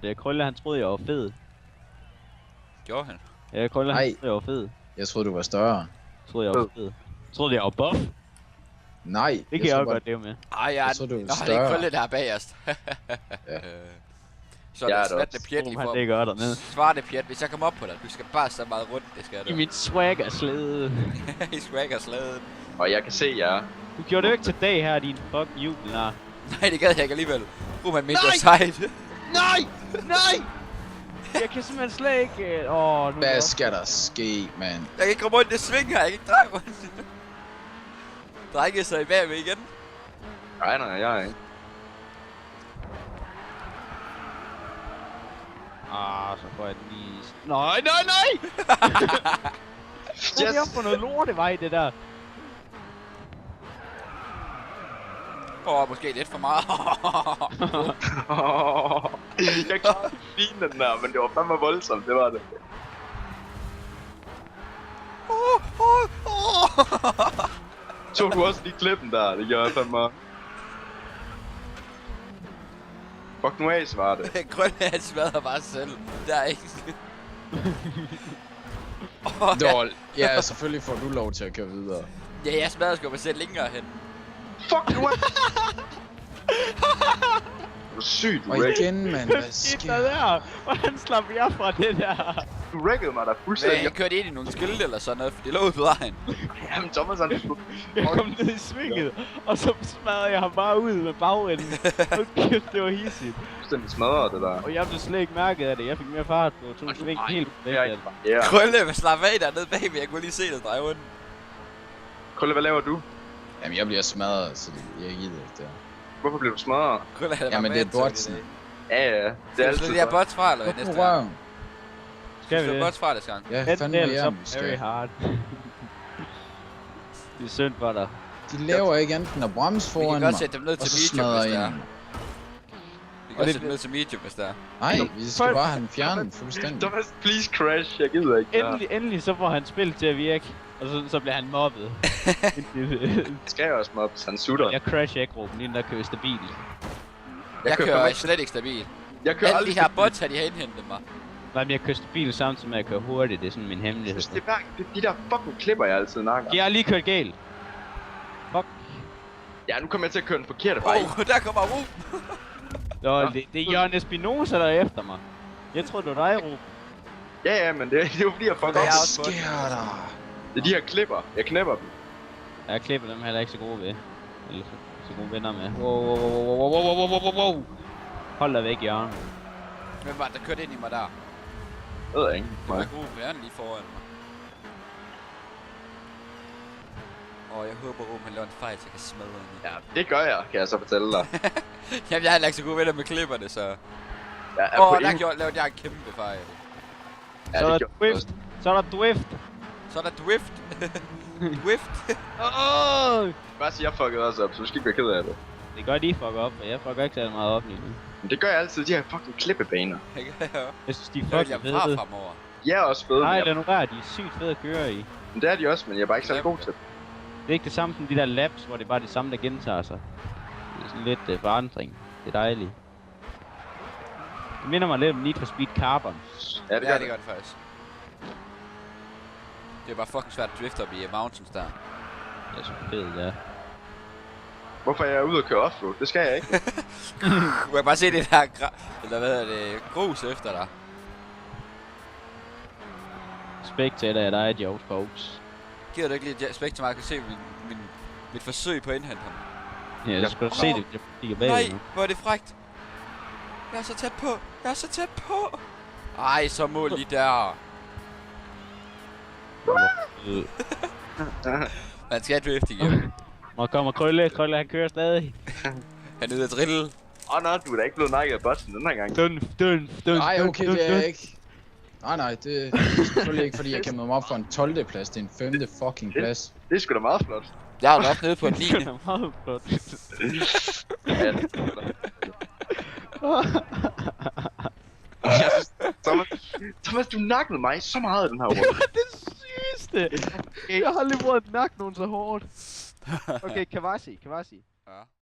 Det er Krølle, han troede, jeg var fed. Gjorde han? Ja, Krølle, han troede, jeg var fed. Jeg troede, du var større. Jeg troede, jeg var fed. Jeg troede, jeg var buff. Nej. Det kan jeg også godt leve med. Ej, Jeg troede, du var det er større. Krølle, der er bagerst. Ja. Så er det svært det pjat Oh, i han form. ligger dernede. Svar det pjat, hvis jeg kommer op på dig. Du skal bare så meget rundt, det skal du. I min swagger-slæde. I swagger-slæden. Og jeg kan se jer. Du gjorde det jo ikke til dag her, din fuck jubilar. Nej, det gad jeg ikke alligevel. Man mindre sejt. Nej! Nej! Jeg kan simpelthen slet ikke... nu Hvad skal der ske, mand? Jeg kan ikke komme rundt, det svinger, jeg kan ikke dreje rundt. Drenge sig i bagved igen. Nej, jeg er ikke. Så får jeg den lige... Nej! Hvad er det op for noget lortevej, det der? Måske lidt for meget. Jeg kan ikke lide den der, men det var fandme voldsomt, det var det. Tog du også lige klippen der? Det gjorde jeg fandme. Fuck nu af, svarer det. Grønne, han smadrer bare selv. Der er ikke... Dårl. Ja, selvfølgelig får du lov til at køre videre. Ja, jeg smadrer sgu mig selv længere hen. Fuck nu af! Du er sygt, du Og wreckede. igen, mand. Hvad Shit, sker der der? der? Hvordan slap jeg fra det der? Du wreckede mig der fuldstændig. Jeg kørte ind i nogle skilte eller sådan noget, for det lå ude på vejen. Jamen Thomas, han Jeg kom ned i svinget, og så smadrede jeg ham bare ud med bagenden. Kæft, det var hissigt. fuldstændig smadret det der. Og jeg blev slet ikke mærket af det. Jeg fik mere fart på to sving helt væk af det. Ja. Krølle, hvad slap af dernede bagved? Jeg kunne lige se dig dreje rundt. Krølle, hvad laver du? Jamen, jeg bliver smadret, så jeg gider ikke det. Hvorfor bliver du smadret? Krølle, han Jamen, det er botsen. Ja, det er altid Så det er bots fra, eller hvad På næste gang? røven. Skal vi Så det? bots fra næste gang. Ja, Den fandme del jer, så vi very skal. hard. Det er synd for dig. De laver ikke enten at bremse Vi foran kan mig, godt sætte dem ned og til så medium, smadrer hvis det er. ind. Vi kan godt sætte dem ned til medium, hvis det er. Nej, vi skal bare have den fjernet fuldstændig. Thomas, please crash. Jeg gider ikke. Endelig så får han spillet til at virke. Og så bliver han mobbet. Det skal jeg også mobbes, han sutter. Jeg crasher ikke, Ruben, inden der kører stabil. Jeg kører fandme- slet ikke stabil. Jeg kører Alle aldrig de her bots har de indhentet mig. Nej, men jeg kører stabil samtidig med at køre hurtigt. Det er sådan min hemmelighed. Det er bare de der fucking klipper, jeg altid nakker. Jeg har lige kørt galt. Fuck. Ja, nu kommer jeg til at køre den forkerte vej. Der kommer Ruben. Det er Jørgen Espinosa, der er efter mig. Jeg tror det var dig, Ruben. Ja, men det er jo fordi, jeg fucker op. Det er Hvad også sker der? Det er de her klipper. Jeg knæpper dem. Jeg klipper dem heller ikke så gode ved. Eller så gode venner med. Wow. Hold dig væk, Jørgen. Hvem var det, der kørte ind i mig der? Jeg ved ikke. Det var Ruben, han lige foran mig. Jeg håber Ruben, han laver en fejl, så jeg kan smadre hende. Ja, det gør jeg, kan jeg så fortælle dig. Jamen, jeg har ikke så gode venner med klipperne, så... Jeg er på ingen... lavede jeg en kæmpe fejl. Ja, Så er det der gjorde Drift. Så er der Drift. Så er der Drift. Drift. Bare sige, jeg fuckede også op, så du skal ikke være ked af det. Det gør de fucker op, og jeg fucker ikke så meget op lige nu. Men det gør jeg altid, de her fucking klippebaner. Jeg synes, de er Det vil fucking jeg fede. fra fremover. De er også fede, Nej, men, lad nu være, de er sygt fede at køre i. men det er de også, men jeg er bare ikke så god til det. Det er ikke det samme som de der laps, hvor det er bare det samme, der gentager sig. Det er sådan lidt forandring. Det er dejligt. Det minder mig lidt om Need for Speed Carbon. Ja, det gør Ja, det. det gør det faktisk. Det er bare fucking svært at drifte op i mountains der. Det er så fedt, ja. Hvorfor er jeg ude og køre offroad? Det skal jeg ikke. Du kan bare se det der eller hvad hedder det, grus efter dig. Spectator er dig, Joe folks. Giver du ikke lige et aspekt til mig, at kan se mit forsøg på at indhente ham? Ja, så skal du se det, jeg kigger bag Nej, nu. hvor er det frækt. Jeg er så tæt på. Jeg er så tæt på. Ej, så mål lige der. Man skal drifte igen. Nå kommer Krølle. Krølle, han kører stadig. Han er ude at drille. Nå, du er da ikke blevet nakket af botsen den her gang. Dun. Nej, okay, det er jeg ikke. Nej, det er selvfølgelig ikke, fordi jeg kæmpede mig op for en 12. plads til en 5. fucking plads. Det er sgu da meget flot. Jeg er jo nok nede på en 9. Det er meget flot. Ja, det er flot. Thomas, du nakkede mig så meget i den her runde. Det sygeste. Jeg har aldrig prøvet at nakke nogen så hårdt. Okay, Kawasi.